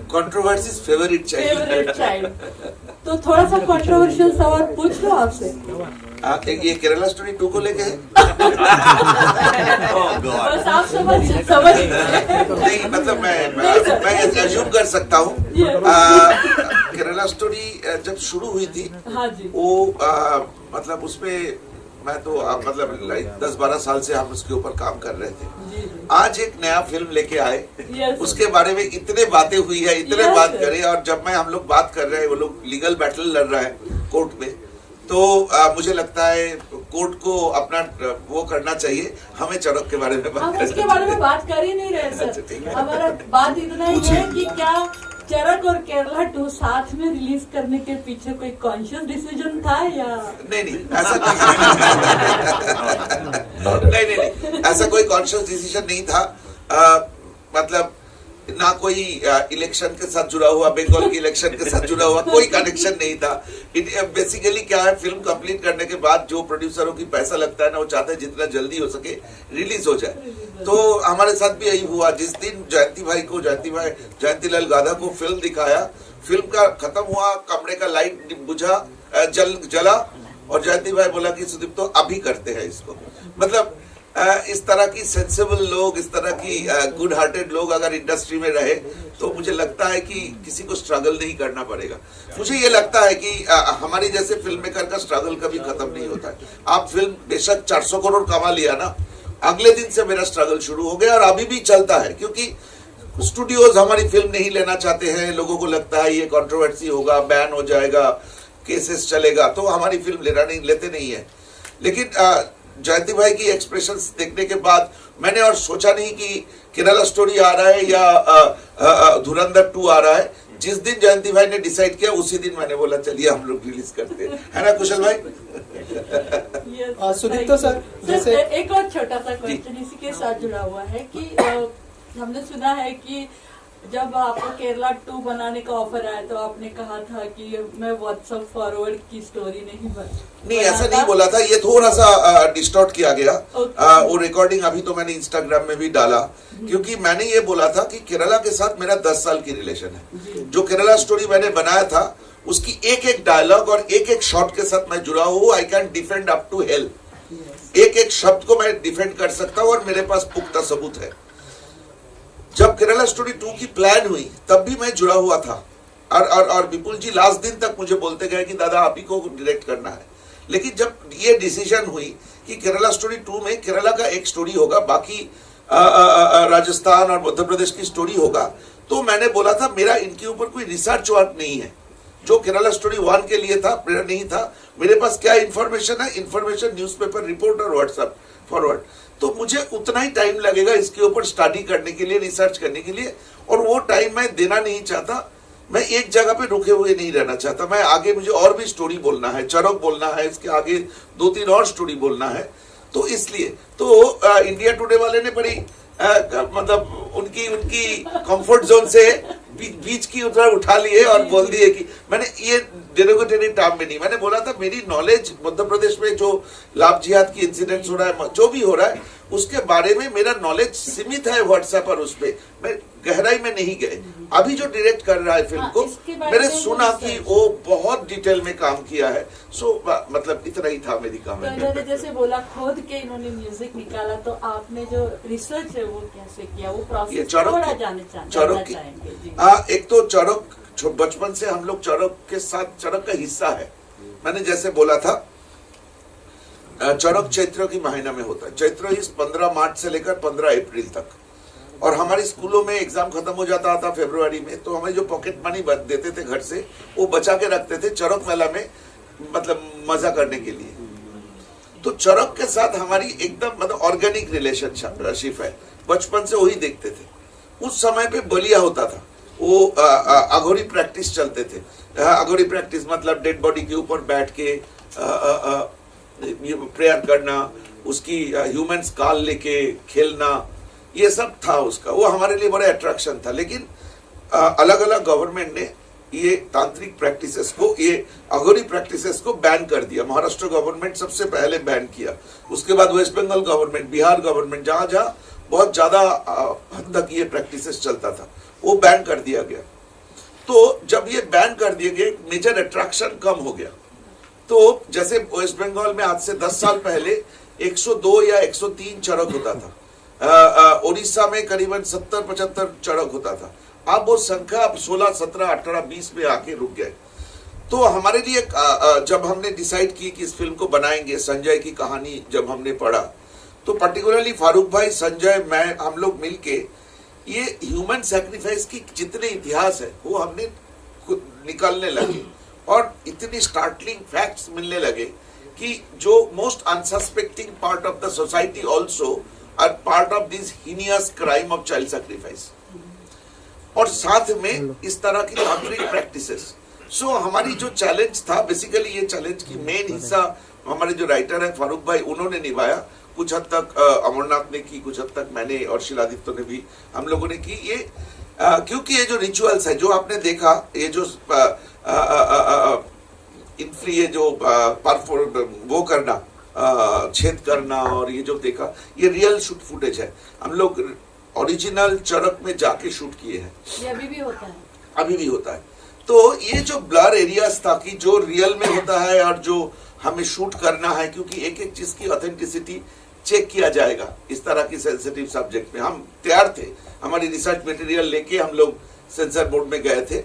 Controversies favourite child. तो थोड़ा सा कंट्रोवर्शियल सवाल पूछ लो आपसे। ये केरला स्टोरी 2 को लेके है। बस आप समझ नहीं मतलब मैं एज्यूम कर सकता हूँ। केरला स्टोरी जब शुरू हुई थी, हाँ जी, वो मतलब उसपे मैं तो मतलब 10-12 साल से हम उसके ऊपर काम कर रहे थे। आज एक नया फिल्म लेके आए, उसके बारे में इतने बातें हुई है, इतने बात करे, और जब मैं हम लोग बात कर रहे हैं, वो लोग लीगल बैटल लड़ रहा है कोर्ट में, तो मुझे लगता है कोर्ट को अपना वो करना चाहिए। हमें चरक के बारे में बात उसके बारे में बात कर ही नहीं रहे सर। हमारा बात इतना ही है कि क्या चरक और केरला 2 साथ में रिलीज करने के पीछे कोई कॉन्शियस डिसीजन था या नहीं ऐसा नहीं ऐसा कोई कॉन्शियस डिसीजन नहीं था। मतलब ना कोई इलेक्शन के साथ जुड़ा हुआ, बंगाल के इलेक्शन के साथ जुड़ा हुआ कोई कनेक्शन नहीं था। बेसिकली क्या है, फिल्म कंप्लीट करने के बाद जो प्रोड्यूसरों की पैसा लगता है ना, वो चाहते हैं जितना जल्दी हो सके रिलीज हो जाए। तो हमारे साथ भी यही हुआ। जिस दिन जयंतीलाल गाधा को फिल्म दिखाया, फिल्म का खत्म हुआ, कमरे का लाइट बुझा, जला, और जयंती भाई बोला कि सुदीप तो अभी करते हैं इसको। मतलब इस तरह की सेंसिबल लोग, इस तरह की गुड हार्टेड लोग अगर इंडस्ट्री में रहे, तो मुझे लगता है कि किसी को स्ट्रगल नहीं करना पड़ेगा। मुझे ये लगता है कि हमारी जैसे फिल्म मेकर का स्ट्रगल कभी खत्म नहीं होता है। आप फिल्म बेशक 400 करोड़ कमा लिया ना, अगले दिन से मेरा स्ट्रगल शुरू हो गया, और अभी भी चलता है, क्योंकि स्टूडियोज हमारी फिल्म नहीं लेना चाहते हैं। लोगों को लगता है ये कंट्रोवर्सी होगा, बैन हो जाएगा, केसेस चलेगा, तो हमारी फिल्म लेते नहीं है। लेकिन जयंती भाई की एक्सप्रेशंस देखने के बाद मैंने और सोचा नहीं कि केरला स्टोरी आ रहा है या धुरंधर 2 आ रहा है। जिस दिन जयंती भाई ने डिसाइड किया, उसी दिन मैंने बोला चलिए हम लोग रिलीज करते हैं, है ना कुशल भाई? सुदीप्ता सर, जैसे एक और छोटा सा क्वेश्चन इसी के साथ जुड़ा हुआ है कि हमने सुना है कि जब आपको केरला 2 बनाने का ऑफर आया, तो आपने कहा था कि मैं व्हाट्सएप फॉरवर्ड की स्टोरी नहीं ऐसा नहीं बोला था। ये थोड़ा सा डिस्टॉर्ट किया गया। वो रिकॉर्डिंग अभी तो मैंने इंस्टाग्राम में भी डाला, क्योंकि मैंने ये बोला था कि केरला के साथ मेरा 10 साल की रिलेशन है। जो केरला स्टोरी मैंने बनाया था, उसकी एक डायलॉग और एक शॉट के साथ मैं जुड़ा हूँ। I can defend up to hell. एक शब्द को मैं डिफेंड कर सकता हूँ, और मेरे पास पुख्ता सबूत है। जब केरला स्टोरी 2 की प्लान हुई, तब भी मैं जुड़ा हुआ था, और विपुल जी लास्ट दिन तक मुझे बोलते गए कि दादा आप ही को डायरेक्ट करना है। लेकिन जब ये डिसीजन हुई कि केरला स्टोरी 2 में केरला का एक स्टोरी होगा, बाकी राजस्थान और मध्य प्रदेश की स्टोरी होगा, तो मैंने बोला था मेरा इनके ऊपर कोई रिसर्च वर्क नहीं है। जो केरला स्टोरी 1 के लिए था, मेरा नहीं था। मेरे पास क्या इन्फॉर्मेशन है, इन्फॉर्मेशन न्यूज़पेपर रिपोर्ट और व्हाट्सएप फॉरवर्ड। तो मुझे उतना ही टाइम लगेगा इसके ऊपर स्टडी करने के लिए, रिसर्च करने के लिए, और वो टाइम मैं देना नहीं चाहता। मैं एक जगह पे रुके हुए नहीं रहना चाहता। मैं आगे, मुझे और भी स्टोरी बोलना है, चरक बोलना है, इसके आगे 2-3 और स्टोरी बोलना है। तो इसलिए तो इंडिया टुडे वाले ने बड़ी मतलब उनकी कंफर्ट जोन से बीच की उधर उठा लिए और बोल दिए कि मैंने ये डेरोगेटरी टर्म में नहीं, मैंने बोला था मेरी नॉलेज मध्य प्रदेश में जो लाभ जिहाद की इंसिडेंट्स हो रहा है, जो भी हो रहा है, उसके बारे में मेरा नॉलेज सीमित है व्हाट्सएप और उस पे मैं गहराई में नहीं गए। अभी जो डायरेक्ट कर रहा है फिल्म को, मैंने सुना कि वो बहुत डिटेल में काम किया है। सो मतलब इतना ही था मेरी तो कमेंट। इन्होंने जैसे बोला खुद के इन्होंने म्यूजिक निकाला, तो आपने जो रिसर्च है वो कैसे किया, वो प्रोसेस थोड़ा जानना चाहेंगे जी। एक तो चौरक बचपन से हम लोग चौरक के साथ, चौरक का हिस्सा है। मैंने जैसे बोला था चौरक चैत्र की महीना में होता है। चैत्र इस 15 मार्च से लेकर 15 अप्रैल तक, और हमारे स्कूलों में एग्जाम खत्म हो जाता था फरवरी में, तो हमें जो पॉकेट मनी देते थे घर से, वो बचा के रखते थे चौरक मेला में, मतलब मजा करने के लिए। तो चौरक के साथ हमारी एकदम मतलब ऑर्गेनिक रिलेशनशिप है, बचपन से वही देखते थे। उस समय पे बलिया होता था, वो अघोरी प्रैक्टिस चलते थे। अघोरी प्रैक्टिस मतलब डेड बॉडी के ऊपर बैठ के प्रेयर करना, उसकी ह्यूमन स्काल लेके खेलना, ये सब था उसका। वो हमारे लिए बड़ा अट्रैक्शन था। लेकिन अलग अलग गवर्नमेंट ने ये तांत्रिक प्रैक्टिसेस को, ये अघोरी प्रैक्टिसेस को बैन कर दिया। महाराष्ट्र गवर्नमेंट सबसे पहले बैन किया, उसके बाद वेस्ट बंगाल गवर्नमेंट, बिहार गवर्नमेंट, जहां जहां बहुत ज्यादा हद तक ये प्रैक्टिसेस चलता था, वो बैन कर दिया गया। तो जब ये बैन कर दिए गए, नेचर अट्रैक्शन कम हो गया। तो जैसे वेस्ट बंगाल में आज से 10 साल पहले 102 या 103 चरक होता था, उड़ीसा में करीबन 70-75 चरक होता था। अब वो संख्या 16, 17, 18, 20 में आके रुक गए। तो हमारे लिए जब हमने डिसाइड की कि इस फिल्म को बनाएंगे, संजय की कहानी जब हमने पढ़ा, तो पर्टिकुलरली फारूक भाई, संजय, मैं, हम लोग मिलके ये ह्यूमन सैक्रिफाइस की जितने इतिहास है वो हमने निकालने लगे, और इतनी स्टार्टलिंग फैक्ट्स मिलने लगे कि जो most unsuspecting part of the society also are part of this heinous crime of child sacrifice, और साथ में इस तरह की तांत्रिक प्रैक्टिसेस। सो हमारी जो चैलेंज था, बेसिकली ये चैलेंज की मेन हिस्सा हमारे जो राइटर है फारूक भाई, उन्होंने निभाया। कुछ हद तक अमरनाथ ने की, कुछ हद तक मैंने और शिलादित्य ने भी, हम लोगों ने की। ये क्योंकि ये जो रिचुअल्स है, जो आपने देखा, ये जो ये जो वो करना, छेद करना, और ये जो देखा, ये रियल शूट फुटेज है। हम लोग ओरिजिनल चरक में जाके शूट किए हैं। ये अभी भी होता है? अभी भी होता है। तो ये जो ब्लर एरियाज था कि जो रियल में होता है और जो हमें शूट करना है, क्योंकि एक एक चीज की ऑथेंटिसिटी चेक किया जाएगा इस तरह की सेंसिटिव सब्जेक्ट में। हम तैयार थे, हमारी रिसर्च मटेरियल लेके हम लोग सेंसर बोर्ड में गए थे।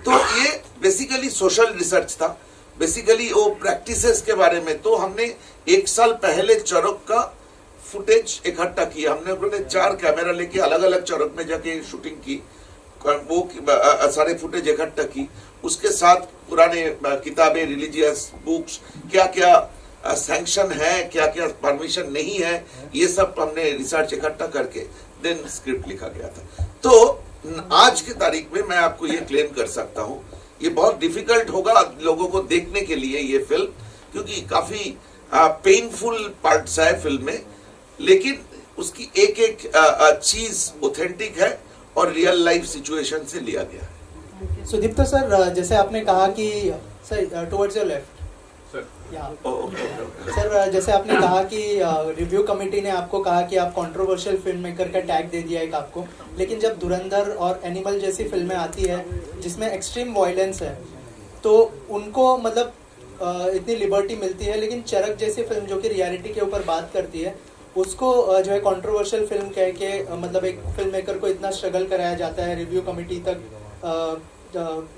तो ये बेसिकली सोशल रिसर्च था, बेसिकली वो प्रैक्टिसेस के बारे में। तो हमने 1 साल पहले चरक का फुटेज इकट्ठा किया। हमने 4 कैमरा लेके अलग अलग चरक में जाके शूटिंग की, वो सारे फुटेज इकट्ठा की। उसके साथ पुराने किताबें, रिलीजियस बुक्स, क्या क्या सैंक्शन है, क्या क्या परमिशन नहीं है, ये सब हमने रिसर्च इकट्ठा करके देन स्क्रिप्ट लिखा गया था। तो आज की तारीख में मैं आपको ये क्लेम कर सकता हूँ, ये बहुत डिफिकल्ट होगा लोगों को देखने के लिए ये फिल्म, क्योंकि काफी पेनफुल पार्ट्स है फिल्म में, लेकिन उसकी एक एक चीज ऑथेंटिक है और रियल लाइफ सिचुएशन से लिया गया है। सुदीप्त सर, जैसे आपने कहा कि sir towards your left sir, जैसे आपने कहा कि रिव्यू कमेटी ने आपको कहा कि आप कंट्रोवर्शियल फिल्म मेकर का टैग दे दिया एक आपको, लेकिन जब धुरंधर और एनिमल जैसी फिल्में आती है जिसमें एक्सट्रीम वायलेंस है, तो उनको मतलब इतनी लिबर्टी मिलती है, लेकिन चरक जैसी फिल्म जो कि रियलिटी के ऊपर बात करती है, उसको जो है कंट्रोवर्शियल फिल्म कह के मतलब एक फिल्म मेकर को इतना स्ट्रगल कराया जाता है, रिव्यू कमेटी तक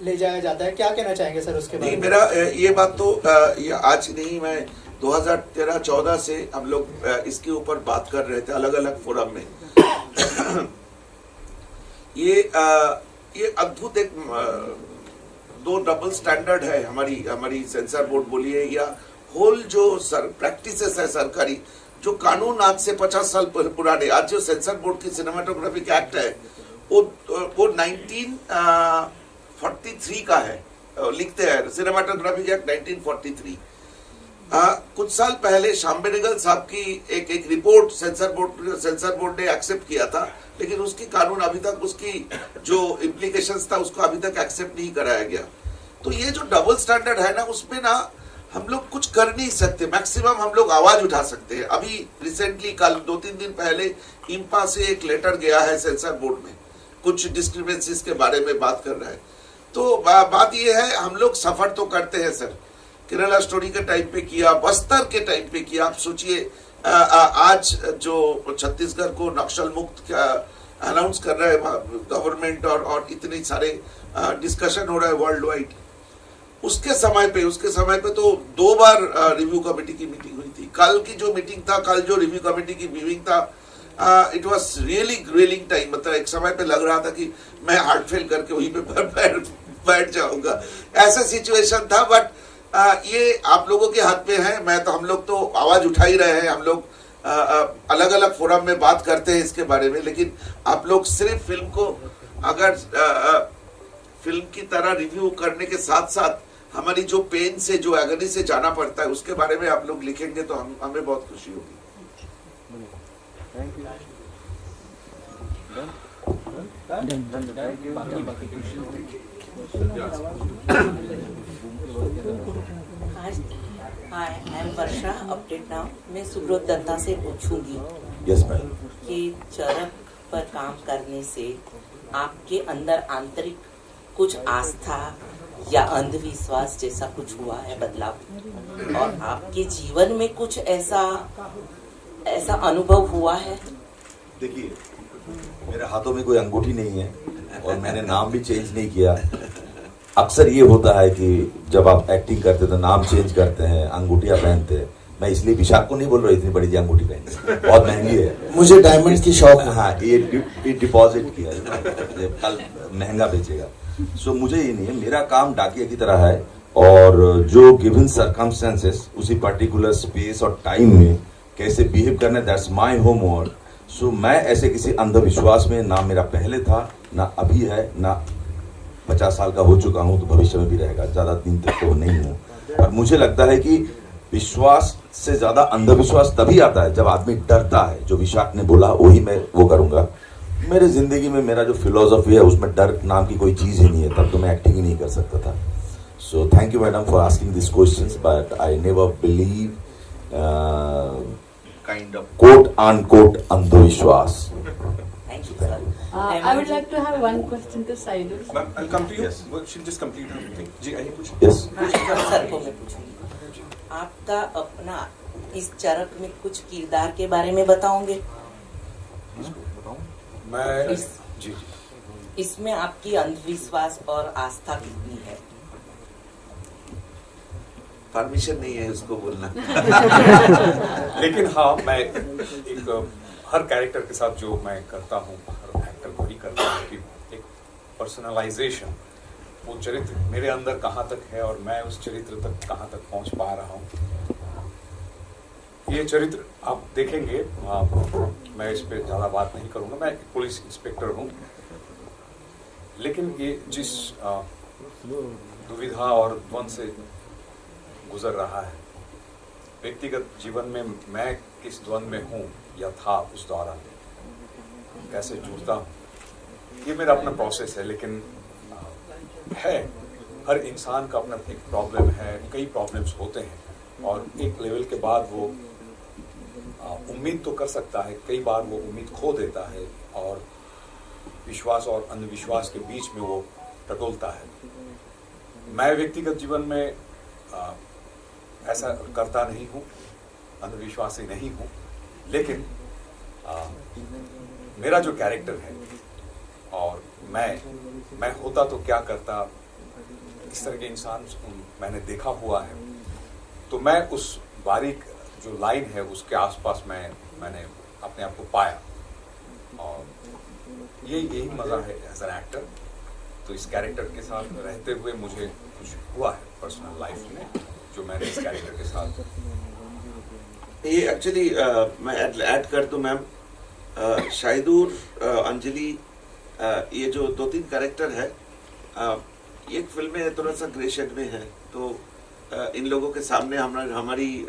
ले जाया जाता है। क्या कहना चाहेंगे सर उसके बारे में? मेरा ये बात तो ये आज नहीं, मैं 2013-14 से हम लोग इसके ऊपर बात कर रहे थे अलग अलग फोरम में। ये अद्भुत एक 2 डबल स्टैंडर्ड है हमारी सेंसर बोर्ड बोलिए, या होल जो प्रैक्टिसेस है सरकारी, जो कानून आज से 50 साल पुराने, आज जो सेंसर बोर्ड की सिनेमाटोग्राफिक एक्ट है वो 1943 का है, लिखते हैं सिनेमाटोग्राफिक एक्ट 1943। कुछ साल पहले श्याम बेनेगल साहब की एक रिपोर्ट सेंसर बोर्ड ने एक्सेप्ट किया था, लेकिन उसकी कानून अभी तक उसकी जो इम्प्लीकेशंस था उसको अभी तक एक्सेप्ट नहीं कराया गया। तो ये जो डबल स्टैंडर्ड है ना, उसमें ना हम लोग कुछ कर नहीं सकते, मैक्सिमम हम लोग आवाज उठा सकते हैं। अभी रिसेंटली कल 2-3 दिन पहले इंपा से एक लेटर गया है सेंसर बोर्ड में, कुछ डिस्क्रिपेंसीज के बारे में बात कर रहा है। तो बात ये है, हम लोग सफर तो करते हैं सर, केरला स्टोरी के टाइम पे किया, बस्तर के टाइम पे किया। आप सोचिए आज जो छत्तीसगढ़ को नक्सल मुक्त अनाउंस कर रहा है गवर्नमेंट और इतने सारे डिस्कशन हो रहा है वर्ल्ड वाइड, उसके समय पे तो 2 बार रिव्यू कमेटी की मीटिंग हुई थी। कल की जो मीटिंग था, कल जो रिव्यू कमेटी की व्यूइंग था, it was really grayling time. मतलब एक समय पे लग रहा था कि मैं हार्ट फेल करके वहीं पे बैठ जाऊंगा, ऐसा सिचुएशन था। बट ये आप लोगों के हाथ में है। हम लोग तो आवाज उठा ही रहे हैं, हम लोग अलग अलग फोरम में बात करते हैं इसके बारे में, लेकिन आप लोग सिर्फ फिल्म को अगर फिल्म की तरह रिव्यू करने के साथ साथ हमारी जो पेन से, जो एगनी से जाना पड़ता है, उसके बारे में आप लोग लिखेंगे तो हमें बहुत खुशी होगी। Hi, I am Varsha, update now. मैं सुब्रत दत्ता से पूछूंगी यस मैम कि चरक पर काम करने से आपके अंदर आंतरिक कुछ आस्था या अंधविश्वास जैसा कुछ हुआ है बदलाव, और आपके जीवन में कुछ ऐसा अनुभव हुआ है? देखिए, मेरे हाथों में कोई अंगूठी नहीं है और मैंने नाम भी चेंज नहीं किया। अक्सर ये होता है कि जब आप एक्टिंग करते तो नाम चेंज करते हैं, अंगूठियां पहनते हैं। मैं इसलिए विशाख को नहीं बोल रहा इतनी बड़ी अंगूठी पहनी, बहुत महंगी है। मुझे डायमंड्स की शौक है। हाँ, ये डिपॉजिट किया है, कल महंगा बेचेगा। सो मुझे ये नहीं है, मेरा काम डाकिया की तरह है, और जो गिवन सर्कमस्टेंसेस उसी पर्टिकुलर स्पेस और टाइम में कैसे बिहेव करना, दैट्स माय होमवर्क। सो मैं ऐसे किसी अंधविश्वास में ना मेरा पहले था, ना अभी है, ना 50 साल का हो चुका हूं तो भविष्य में भी रहेगा। ज्यादा दिन तक तो नहीं हूं। और मुझे लगता है कि विश्वास से ज्यादा अंधविश्वास तभी आता है जब आदमी डरता है। जो विशाख ने बोला वही मैं वो करूंगा। मेरे जिंदगी में मेरा जो फिलोसफी है उसमें डर नाम की कोई चीज ही नहीं है, तब तो मैं एक्टिंग ही नहीं कर सकता था। So thank you madam for asking this questions, but I never believe kind of quote unquote अंधविश्वास। Thank you sir. I would like to have one question to Saidul. Ma'am, I'll come to you. Yes. Well, she'll just complete her thing. जी, आइए पूछिए। Yes sir को मैं पूछूंगी, आपका अपना इस चरक में कुछ किरदार के बारे में बताओगे? मैं इस- जी इसमें आपकी अंधविश्वास और आस्था कितनी है? परमिशन नहीं है उसको बोलना। लेकिन हाँ, मैं एक हर कैरेक्टर के साथ जो मैं करता हूँ, हर एक्टर को ही करता हूँ कि एक पर्सनलाइजेशन, वो चरित्र मेरे अंदर कहाँ तक है और मैं उस चरित्र तक कहाँ तक पहुँच पा रहा हूँ। ये चरित्र आप देखेंगे, मैं इस पे ज़्यादा बात नहीं करूँगा। मैं एक पुलिस इंस्पेक्टर हूँ, लेकिन ये जिस दुविधा और द्वंद से गुजर रहा है, व्यक्तिगत जीवन में मैं किस द्वंद में हूँ या था उस दौरान, कैसे जुड़ता हूँ, ये मेरा अपना प्रोसेस है। लेकिन है, हर इंसान का अपना एक प्रॉब्लम है, कई प्रॉब्लम्स होते हैं, और एक लेवल के बाद वो उम्मीद तो कर सकता है, कई बार वो उम्मीद खो देता है और विश्वास और अंधविश्वास के बीच में वो टटोलता है। मैं व्यक्तिगत जीवन में ऐसा करता नहीं हूँ, अंधविश्वासी नहीं हूँ, लेकिन मेरा जो कैरेक्टर है और मैं होता तो क्या करता, इस तरह के इंसान मैंने देखा हुआ है। तो मैं उस बारीक जो लाइन है उसके आसपास मैंने अपने आप को पाया, और यही मजा है एज एन एक्टर। तो इस कैरेक्टर के साथ रहते हुए मुझे कुछ हुआ है पर्सनल लाइफ में जो मैंने इस कैरेक्टर के साथ। ये एक्चुअली मैं ऐड कर दूं मैम, शाहिदुर, अंजलि, ये जो 2-3 कैरेक्टर है, एक फिल्म में थोड़ा सा ग्रे शेड में है, तो इन लोगों के सामने हमारी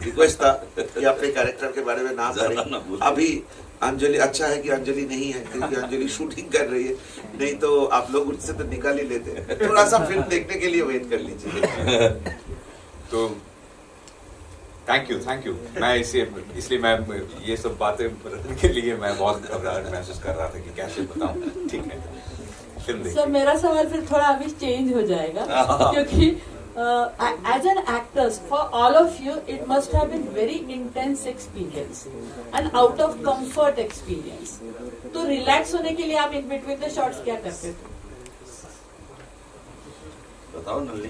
रिक्वेस्ट था कि अपने कैरेक्टर के बारे में ना करें। अभी अंजलि, अच्छा है कि अंजलि नहीं है क्योंकि अंजलि शूटिंग कर रही है, नहीं तो आप लोग उससे तो निकाल ही लेते। थोड़ा सा फिल्म देखने के लिए वेट कर लीजिए। तो थैंक यू। मैं इसलिए मैं ये सब बातें बताने के लिए मैं बहुत घबराहट महसूस कर रहा था कि कैसे बताऊं। ठीक है, फिल्म देखिए। सर मेरा सवाल फिर थोड़ा अभी चेंज हो जाएगा क्योंकि as an actors for all of you it must have been very intense experience and out of comfort experience. तो रिलैक्स होने के लिए आप इन बिटवीन द शॉट्स क्या करते थे? बताओ नलिनी,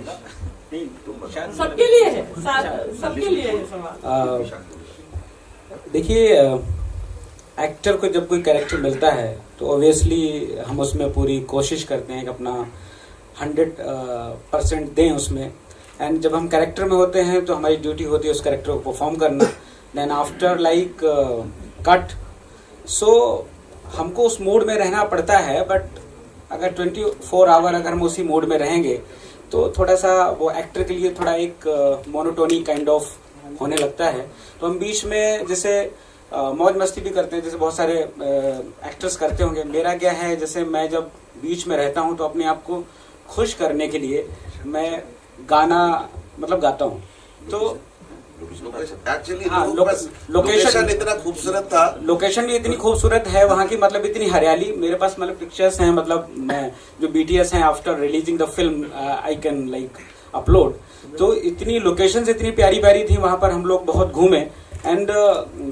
सबके लिए है, सबके लिए है सवाल। देखिए, एक्टर को जब कोई कैरेक्टर मिलता है तो ऑब्वियसली हम उसमें पूरी कोशिश करते हैं कि अपना 100% दें उसमें। एंड जब हम कैरेक्टर में होते हैं तो हमारी ड्यूटी होती है उस कैरेक्टर को परफॉर्म करना। देन आफ्टर लाइक कट, सो हमको उस मोड में रहना पड़ता है। बट अगर 24 आवर अगर हम उसी मोड में रहेंगे तो थोड़ा सा वो एक्टर के लिए थोड़ा एक मोनोटोनी काइंड ऑफ होने लगता है। तो हम बीच में जैसे मौज मस्ती भी करते हैं, जैसे बहुत सारे एक्टर्स करते होंगे। मेरा क्या है, जैसे मैं जब बीच में रहता हूँ तो अपने आप को खुश करने के लिए मैं गाना मतलब गाता हूँ। तो एक्चुअली लोकेशन इतना खूबसूरत था, लोकेशन भी इतनी खूबसूरत है वहाँ की, मतलब इतनी हरियाली। मेरे पास मतलब पिक्चर्स हैं, मतलब मैं जो BTS हैं after releasing the film I can like upload. तो इतनी लोकेशंस इतनी प्यारी प्यारी थी वहाँ पर, हम लोग बहुत घूमे। एंड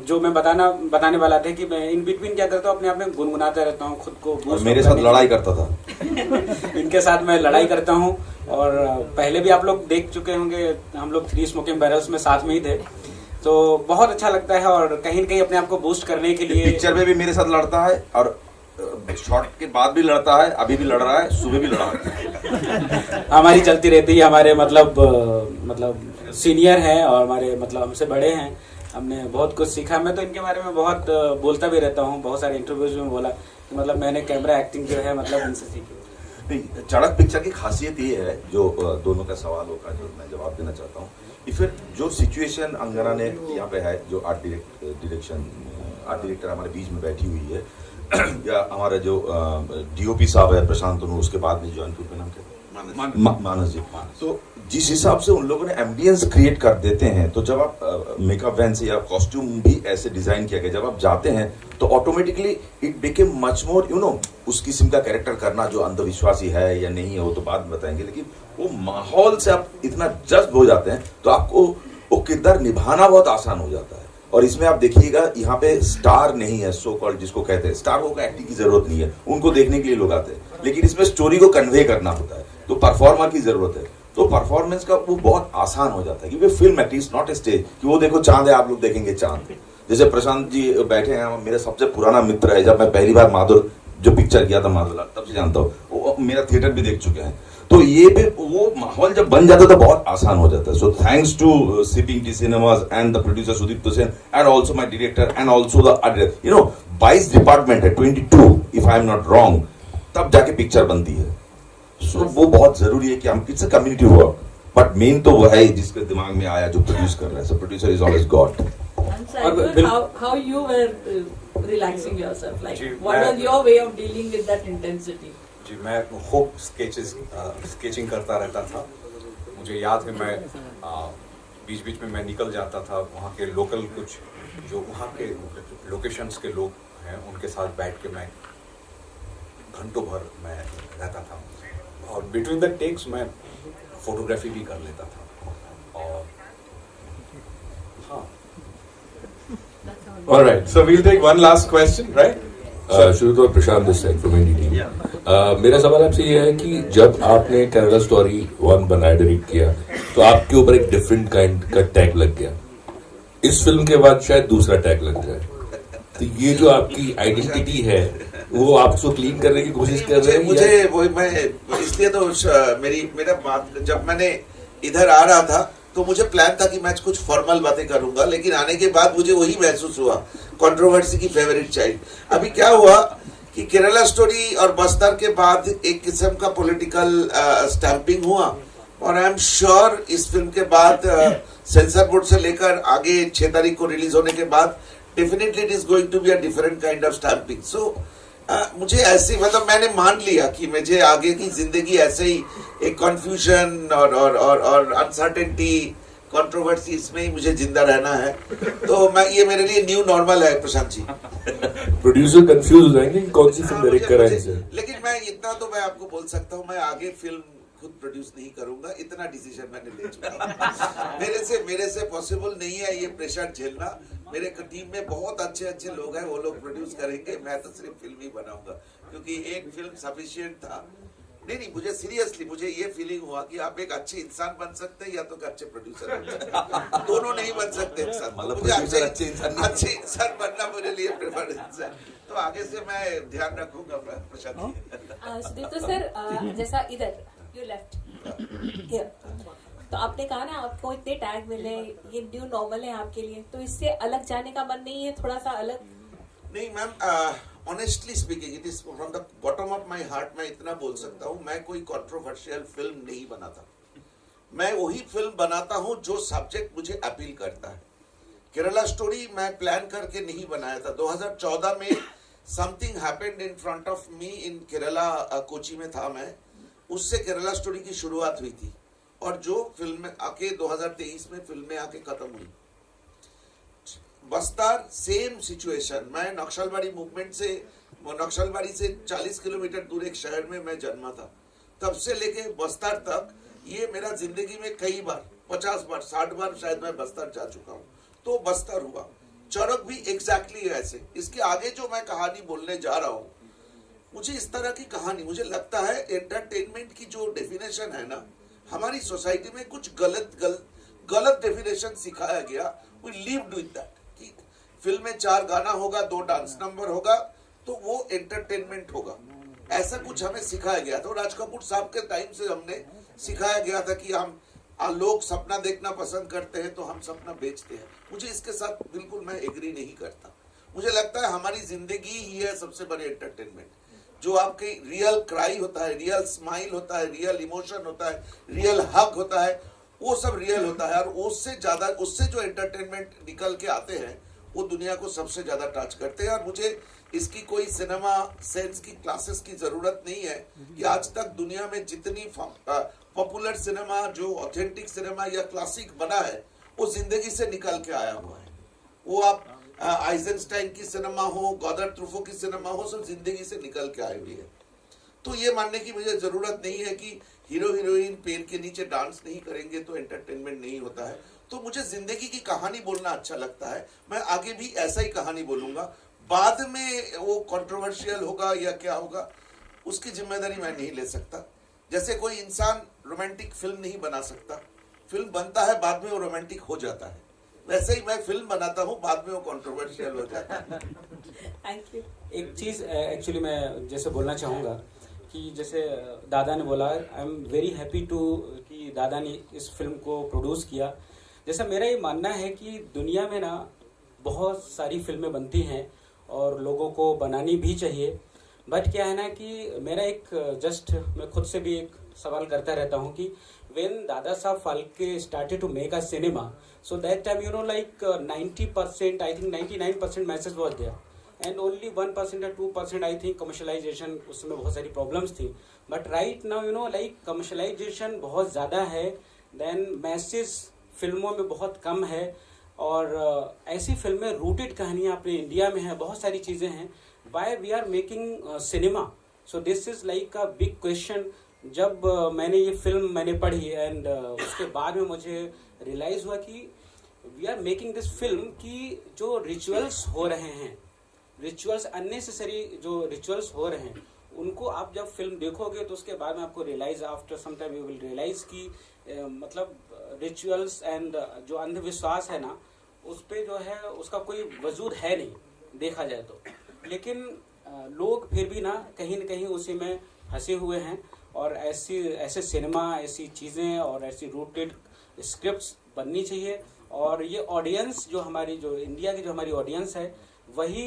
जो मैं बताने वाला था कि मैं इन बिटवीन क्या करता हूँ, अपने आप में गुनगुनाता रहता हूँ खुद को। और मेरे साथ लड़ाई करता था। इनके साथ मैं लड़ाई करता हूँ। और पहले भी आप लोग देख चुके होंगे, हम लोग 3 स्मोकिंग बैरल्स में साथ में ही थे। तो बहुत अच्छा लगता है और कहीं न कहीं अपने आप को बूस्ट करने के लिए। पिक्चर में भी मेरे साथ लड़ता है और शॉट के बाद भी लड़ता है, अभी भी लड़ रहा है, सुबह भी लड़ा है। हमारी चलती रहती है। हमारे मतलब सीनियर हैं और हमारे मतलब हमसे बड़े हैं। हमने बहुत कुछ सीखा। मैं तो इनके बारे में बहुत बोलता भी रहता हूँ, बहुत सारे इंटरव्यूज में बोला कि मतलब मैंने कैमरा एक्टिंग जो है मतलब इनसे सीखी। नहीं, चड़क पिक्चर की खासियत ये है, जो दोनों का सवाल होगा जो मैं जवाब देना चाहता हूँ कि फिर जो सिचुएशन अंगना ने यहाँ पे है, जो आर्ट डायरेक्टर हमारे बीच में बैठी हुई है, या हमारा जो DOP साहब है प्रशांत, उसके बाद में ज्वाइन ग्रुप में नाम क्या मानस जी। तो जिस हिसाब से उन लोगों ने एम्बियंस क्रिएट कर देते हैं, तो जब आप मेकअप वैन से या कॉस्ट्यूम भी ऐसे डिजाइन किया गया, जब आप जाते हैं तो automatically it became much more उस किस्म का कैरेक्टर करना जो अंधविश्वासी है या नहीं है वो तो बाद में बताएंगे, लेकिन वो माहौल से आप इतना जज्ब हो जाते हैं तो आपको वो किरदार निभाना बहुत आसान हो जाता है। और इसमें आप देखिएगा यहाँ पे स्टार नहीं है, सो कॉल्ड जिसको कहते हैं स्टार, को एक्टिंग की जरूरत नहीं है, उनको देखने के लिए लोग आते हैं, लेकिन इसमें स्टोरी को कन्वे करना होता है तो परफॉर्मर की जरूरत है। तो परफॉर्मेंस का वो बहुत आसान हो जाता है क्योंकि film acting not a stage कि वो देखो चांद है, आप लोग देखेंगे चांद। जैसे प्रशांत जी बैठे हैं, मेरे सबसे पुराना मित्र है। जब मैं पहली बार माधुर जो पिक्चर किया था माधुर, तब से जानता हूँ, मेरा थिएटर भी देख चुके हैं। तो ये भी वो माहौल जब बन जाता है तो बहुत आसान हो जाता है। So thanks to CPT Cinemas and the producer Sudeep Hussain and also my director and also the 22 department है, 22 if I am not wrong, तब जाके पिक्चर बनती है। सो वो बहुत जरूरी है कि हम it's a community work, but main तो वो है जिसके दिमाग में आया जो प्रोड्यूस कर रहा है। So producer is always God. How you were relaxing yourself? Like, what was your way of dealing with that intensity? जी, मैं खूब स्केचिंग करता रहता था। मुझे याद है मैं बीच बीच में मैं निकल जाता था वहाँ के लोकल, कुछ जो वहाँ के लोकेशंस के लोग हैं उनके साथ बैठ के मैं घंटों भर मैं रहता था। और बिटवीन द टेक्स मैं फोटोग्राफी भी कर लेता था। और हाँ, All right, so we'll take one last question, right? शुरू तो Prashant this side from indie team. मेरा सवाल आपसे ये है कि जब आपने केरला स्टोरी 1 बनाया, डायरेक्ट किया, तो आपके ऊपर एक डिफरेंट काइंड का टैग लग गया। इस फिल्म के बाद शायद दूसरा टैग लग जाए, तो ये जो आपकी आइडेंटिटी है वो आप उसको क्लीन करने की कोशिश कर रहे हैं? मुझे वो मैं इसलिए तो मेरा बात, जब मैंने इधर आ रहा था तो मुझे प्लान था कि मैं कुछ फॉर्मल बातें करूंगा, लेकिन आने के बाद मुझे वही महसूस हुआ, कंट्रोवर्सी की फेवरेट चाइल्ड। अभी क्या हुआ कि केरला स्टोरी और बस्तर के बाद एक किस्म का पॉलिटिकल स्टैंपिंग हुआ और आई एम श्योर इस फिल्म के बाद सेंसर बोर्ड से लेकर आगे 6 तारीख को रिलीज होने के बाद definitely it is going to be a different kind of stamping. So मुझे ऐसे मतलब मैंने मान लिया कि मुझे आगे की जिंदगी ऐसे ही एक कंफ्यूजन और अनसर्टेनिटी कंट्रोवर्सी इसमें ही मुझे जिंदा रहना है. तो मैं ये मेरे लिए न्यू नॉर्मल है प्रशांत जी. प्रोड्यूसर कंफ्यूज हो जाएंगे कि कौन सी फिल्म डायरेक्ट कर रहे हैं सर. लेकिन मैं इतना तो मैं आपको बोल सकता हूँ, मैं आगे फिल्म खुद प्रोड्यूस नहीं करूंगा. इतना डिसीजन मैंने ले चुका हूँ. मेरे से पॉसिबल नहीं है ये प्रेशर झेलना. मेरे टीम में बहुत अच्छे लोग हैं, वो लोग प्रोड्यूस करेंगे. मैं तो सिर्फ फिल्म ही बनाऊंगा क्योंकि एक फिल्म सफिशिएंट था. नहीं, मुझे सीरियसली मुझे ये फीलिंग हुआ कि आप एक अच्छे इंसान बन सकते हैं या तो अच्छे प्रोड्यूसर बन सकते हैं. दोनों नहीं बन सकते इंसान. मतलब मुझे अच्छे इंसान बनना मेरे लिए प्रेफरेंस है. तो आगे से मैं ध्यान रखूंगा प्रशांत. सुदीप्त सर, जैसा इधर यू लेफ्ट हियर, तो आपने कहा ना आपको इतने टैग मिले, ये न्यू नॉर्मल है आपके लिए, तो इससे अलग जाने का मन नहीं है? थोड़ा सा अलग. नहीं ma'am, honestly speaking it is from the bottom of my heart मैं इतना बोल सकता हूँ, मैं कोई कंट्रोवर्शियल फिल्म नहीं बनाता. मैं वही फिल्म बनाता हूँ जो सब्जेक्ट मुझे अपील करता है. केरला स्टोरी मैं प्लान करके नहीं बनाया था. 2014 में something happened in front of me in Kerala. Kochi में था मैं, उससे केरला स्टोरी की शुरुआत हुई थी और जो फिल्म में आके 2023 में फिल्म में आके खत्म हुई. बस्तार सेम सिचुएशन. मैं नक्सलबाड़ी मूवमेंट से, नक्सलबाड़ी से 40 किलोमीटर दूर एक शहर में मैं जन्मा था. तब से लेके बस्तार तक ये मेरा जिंदगी में कई बार 50 बार 60 बार शायद मैं बस्तार जा चुका हूँ. तो बस्तर हुआ, चौरक भी एग्जैक्टली ऐसे. इसके आगे जो मैं कहानी बोलने जा रहा हूँ, मुझे इस तरह की कहानी, मुझे लगता है एंटरटेनमेंट की जो डेफिनेशन है ना हमारी सोसाइटी में कुछ गलत डेफिनेशन सिखाया गया. वी लिव्ड विद दैट कि फिल्म में 4 गाना होगा, 2 डांस नंबर होगा तो वो एंटरटेनमेंट होगा. ऐसा कुछ हमें सिखाया गया था. राज कपूर साहब के टाइम से हमने सिखाया गया था कि हम लोग सपना देखना पसंद करते हैं तो हम सपना बेचते हैं. मुझे इसके साथ बिल्कुल मैं एग्री नहीं करता. मुझे लगता है हमारी जिंदगी ही है सबसे बड़ी एंटरटेनमेंट. जो आपके रियल क्राई होता है, रियल स्माइल होता है, रियल इमोशन होता है, रियल हक होता है, वो सब रियल होता है. और उससे ज्यादा, उससे जो एंटरटेनमेंट निकल के आते हैं वो दुनिया को सबसे ज्यादा टच करते हैं. और मुझे इसकी कोई सिनेमा सेंस की क्लासेस की जरूरत नहीं है कि आज तक दुनिया में जितनी पॉपुलर सिनेमा, जो ऑथेंटिक सिनेमा या क्लासिक बना है वो जिंदगी से निकल के आया हुआ है. वो आप आइजनस्टाइन की सिनेमा हो, गॉदर ट्रुफो की सिनेमा हो, सब जिंदगी से निकल के आई हुई है. तो ये मानने की मुझे जरूरत नहीं है कि हीरो हीरोइन पेड़ के नीचे डांस नहीं करेंगे तो एंटरटेनमेंट नहीं होता है. तो मुझे जिंदगी की कहानी बोलना अच्छा लगता है. मैं आगे भी ऐसा ही कहानी बोलूंगा. बाद में वो कंट्रोवर्शियल होगा या क्या होगा उसकी जिम्मेदारी मैं नहीं ले सकता. जैसे कोई इंसान रोमांटिक फिल्म नहीं बना सकता, फिल्म बनता है बाद में वो रोमांटिक हो जाता है, वैसे ही मैं फिल्म बनाता हूँ बाद में वो कंट्रोवर्शियल हो जाता है. Thank you. एक चीज़ एक्चुअली मैं जैसे बोलना चाहूँगा कि जैसे दादा ने बोला, I am very happy to कि दादा ने इस फिल्म को प्रोड्यूस किया. जैसा मेरा ये मानना है कि दुनिया में ना बहुत सारी फिल्में बनती हैं और लोगों को बनानी भी चाहिए. बट क्या है ना कि मेरा एक जस्ट मैं खुद से भी एक सवाल करता रहता हूँ कि when Dada Saab Phalke started to make a cinema, so that time 90%, I think 99% message was there, and only 1% or 2% I think commercialization, उसमें बहुत सारी problems थी. But right now commercialization बहुत ज़्यादा है, then message फिल्मों में बहुत कम है. और ऐसी फिल्में रूटेड कहानियाँ अपने इंडिया में है, बहुत सारी चीज़ें हैं. Why we are making cinema? So this is like a big question. जब मैंने ये फिल्म पढ़ी एंड उसके बाद में मुझे रियलाइज हुआ कि we are making this film कि जो रिचुअल्स हो रहे हैं, रिचुअल्स अननेसेसरी जो रिचुअल्स हो रहे हैं, उनको आप जब फिल्म देखोगे तो उसके बाद में आपको realise, after some time you will realise कि मतलब रिचुअल्स एंड जो अंधविश्वास है ना उस पे जो है उसका कोई वजूद है नहीं देखा जाए तो. लेकिन लोग फिर भी ना कहीं उसी में फंसे हुए हैं. और ऐसे सिनेमा, ऐसी चीज़ें और ऐसी रूटेड स्क्रिप्ट्स बननी चाहिए. और ये ऑडियंस जो हमारी, जो इंडिया की जो हमारी ऑडियंस है, वही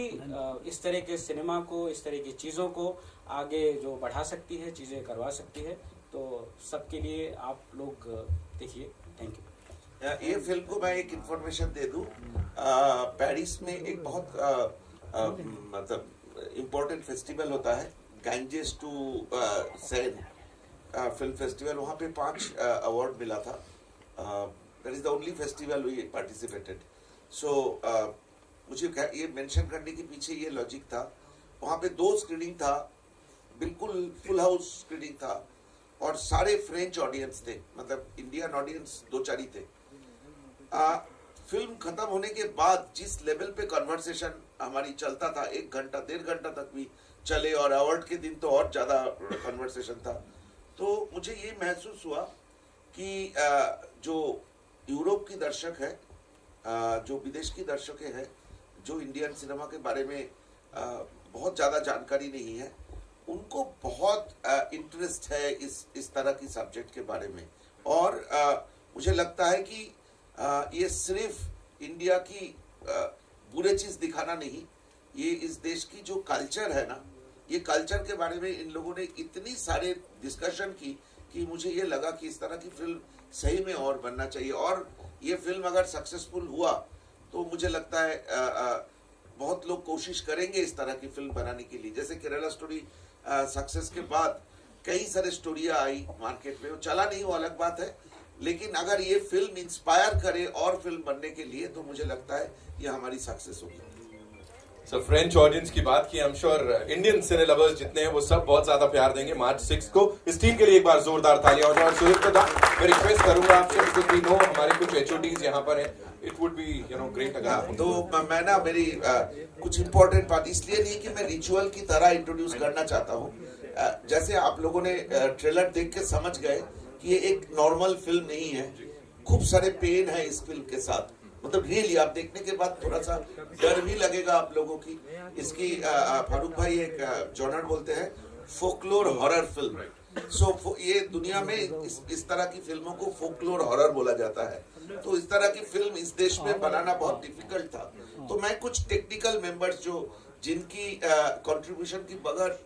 इस तरह के सिनेमा को, इस तरह की चीज़ों को आगे जो बढ़ा सकती है, चीज़ें करवा सकती है. तो सबके लिए आप लोग देखिए। Thank you. ये फिल्म को मैं एक इंफॉर्मेशन दे दूं, पेरिस में एक बहुत मतलब इम्पोर्टेंट फेस्टिवल होता है, Ganges to Seine film festival. वहाँ पे 5 अवार्ड मिला था। That is the only festival we participated. So मुझे ये मेंशन करने के पीछे ये लॉजिक था, वहाँ पे 2 स्क्रीनिंग था, बिल्कुल फुल हाउस स्क्रीनिंग था और सारे फ्रेंच ऑडियंस थे, मतलब इंडियन ऑडियंस 2-4 ही थे। फिल्म खत्म होने के बाद जिस लेवल पे कन्वर्सेशन हमारी चलता था, 1 घंटा 1.5 घंटा तक भी चले, और अवार्ड के दिन तो और ज्यादा कन्वर्सेशन था। तो मुझे ये महसूस हुआ कि जो यूरोप की दर्शक है, जो विदेश की दर्शक है, जो इंडियन सिनेमा के बारे में बहुत ज्यादा जानकारी नहीं है, उनको बहुत इंटरेस्ट है इस तरह की सब्जेक्ट के बारे में। और मुझे लगता है कि ये सिर्फ इंडिया की बुरे चीज दिखाना नहीं, ये इस देश की जो कल्चर है ना, ये कल्चर के बारे में इन लोगों ने इतनी सारे डिस्कशन की कि मुझे ये लगा कि इस तरह की फिल्म सही में और बनना चाहिए। और ये फिल्म अगर सक्सेसफुल हुआ तो मुझे लगता है बहुत लोग कोशिश करेंगे इस तरह की फिल्म बनाने के लिए। जैसे केरला स्टोरी सक्सेस के बाद कई सारे स्टोरियां आई मार्केट में, वो चला नहीं, वो अलग बात है, लेकिन अगर ये फिल्म इंस्पायर करे और फिल्म बनने के लिए तो मुझे लगता है ये हमारी सक्सेस होगी। सो फ्रेंच ऑडियंस की बात की, I am sure Indian cine lovers जितने हैं वो सब बहुत ज्यादा प्यार देंगे मार्च 6 को। इस टीम के लिए एक बार जोरदार तालियां हो जाए। और सुदीप प्रधान, मैं रिक्वेस्ट करूंगा आपसे, बिकॉज़ वी नो हमारे कुछ एचओडीज यहाँ पर हैं, इट वुड बी ग्रेट अगर आप तो मैं ना मेरी कुछ इंपॉर्टेंट बात इसलिए नहीं कि मैं रिचुअल की तरह इंट्रोड्यूस करना चाहता हूँ। जैसे आप लोगों ने ट्रेलर देख के समझ गए कि ये एक नॉर्मल फिल्म नहीं है, खूब सारे पेन है इस फिल्म के साथ। मतलब रियली आप देखने के बाद थोड़ा सा डर भी लगेगा आप लोगों की। इसकी फारूक भाई एक जॉनर बोलते हैं फोकलोर हॉरर फिल्म। सो ये दुनिया में इस तरह की फिल्मों को फोकलोर हॉरर बोला जाता है। तो इस तरह की फिल्म इस देश में बनाना बहुत डिफिकल्ट था। तो मैं कुछ टेक्निकल मेंबर्स जिनकी कंट्रीब्यूशन की बगैर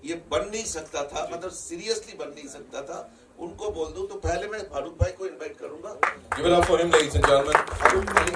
ये बन नहीं सकता था, मतलब सीरियसली बन नहीं सकता था, उनको बोल दूं। तो पहले मैं फारूक भाई को इनवाइट करूंगा। Give it up for him ladies and gentleman.